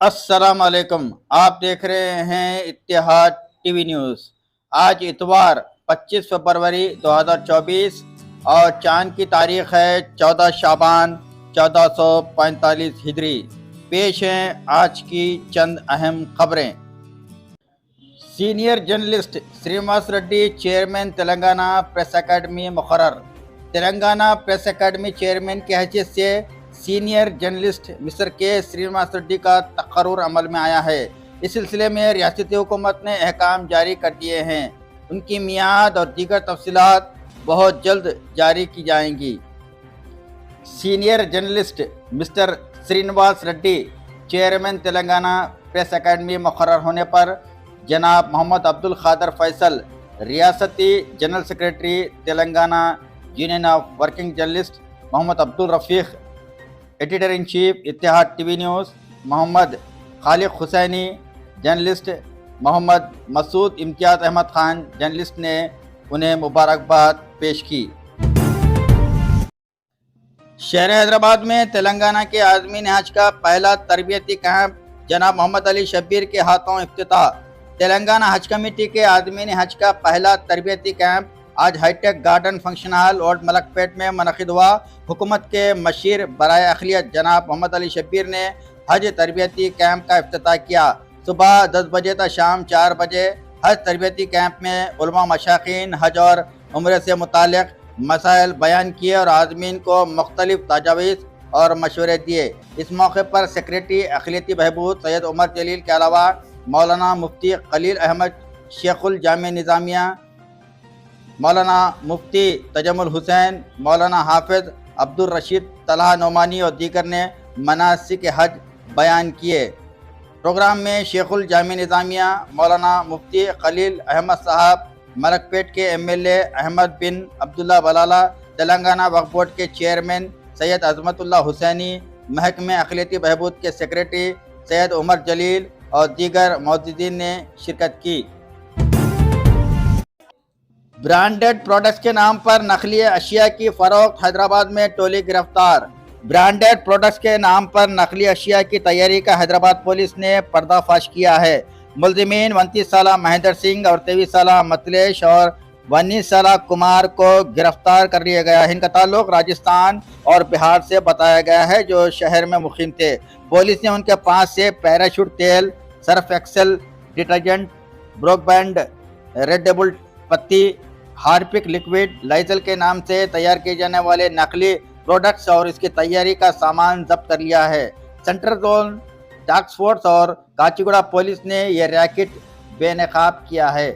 अस्सलाम वालेकुम। आप देख रहे हैं इत्तेहाद टीवी न्यूज़। आज इतवार 25 फरवरी 2024 और चांद की तारीख है 14 शाबान 1445 हिजरी। पेश हैं आज की चंद अहम खबरें। Senior journalist Srinivas Reddy chairman Telangana press academy मुकर्रर। तेलंगाना प्रेस अकेडमी चेयरमैन की हैसियत से सीनियर जर्नलिस्ट मिस्टर के श्रीनिवास रेड्डी का तकर्रुर अमल में आया है। इस सिलसिले में रियासती हुकूमत ने अहकाम जारी कर दिए हैं। उनकी मियाद और दीगर तफसीलात बहुत जल्द जारी की जाएंगी। Senior journalist mister Srinivas Reddy chairman Telangana press academy मुकर्रर होने पर जनाब मोहम्मद अब्दुल खादर फैसल रियासती general secretary Telangana union of working journalist, Mohammed Abdul Rafiq editor in chief Ittehad TV news, Mohammed Khalid Hussaini journalist, Mohammed Masood Imtiaz Ahmed Khan journalist ने उन्हें मुबारकबाद पेश की। शहर हैदराबाद में तेलंगाना के आज़मीन हज का पहला तरबियती कैंप जनाब मोहम्मद अली शब्बीर के हाथों इफ्तिताह। तेलंगाना हज कमेटी के आज़मीन हज का पहला तरबियती कैंप आज hitech garden function hall old Malakpet में मुनक़िद हुआ। हुकूमत के मशीर बराए अखिलियत जनाब मोहम्मद अली शब्बीर ने हज तरबियती कैंप का इफ्तिताह किया। सुबह 10 बजे तक शाम 4 बजे हज तरबियती कैंप में उलमा मशाकीन हज और उम्र से मुताल्लिक़ मसाइल बयान किए और आज़मीन को मुख्तलिफ तजावीज़ और मशवरे दिए। इस मौके पर सेक्रेटरी अक़लियती बहबूद सैयद उमर जलील के अलावा मौलाना मुफ्ती खलील अहमद शेखुल जामिया निज़ामिया, मौलाना मुफ्ती तजम्मुल हुसैन, मौलाना हाफिज़ अब्दुल रशीद तलहा नोमानी और दीगर ने मनासिक हज बयान किए। प्रोग्राम में शेखुल जामिया निज़ामिया मौलाना मुफ्ती खलील अहमद साहब, मलकपेट के MLA अहमद बिन अब्दुल्ला बलाला, तेलंगाना वक्फ बोर्ड के चेयरमैन सैयद अज़मतुल्लाह हुसैनी, महकमे अक़लियती बहबूद के सेक्रेटरी सैयद उमर जलील और दीगर मौजूदीन ने शिरकत की। ब्रांडेड प्रोडक्ट्स के नाम पर नकली अशिया की फरोख्त, हैदराबाद में टोली गिरफ्तार। ब्रांडेड प्रोडक्ट्स के नाम पर नकली अशिया की तैयारी का हैदराबाद पुलिस ने पर्दाफाश किया है। मुलजिमीन 29 साल महेंद्र सिंह और 23 साल मतलेश और 19 साल कुमार को गिरफ्तार कर लिया गया है। इनका ताल्लुक राजस्थान और बिहार से बताया गया है, जो शहर में मुकीम थे। पुलिस ने उनके पास से पैराशूट तेल, surf excel detergent, Brooke Bond, red label पत्ती, हार्पिक लिक्विड, लाइजल के नाम से तैयार किए जाने वाले नकली प्रोडक्ट्स और इसकी तैयारी का सामान जब्त कर लिया है। सेंट्रल जोन टास्क फोर्स और काचीगुड़ा पुलिस ने यह रैकेट बेनकाब किया है।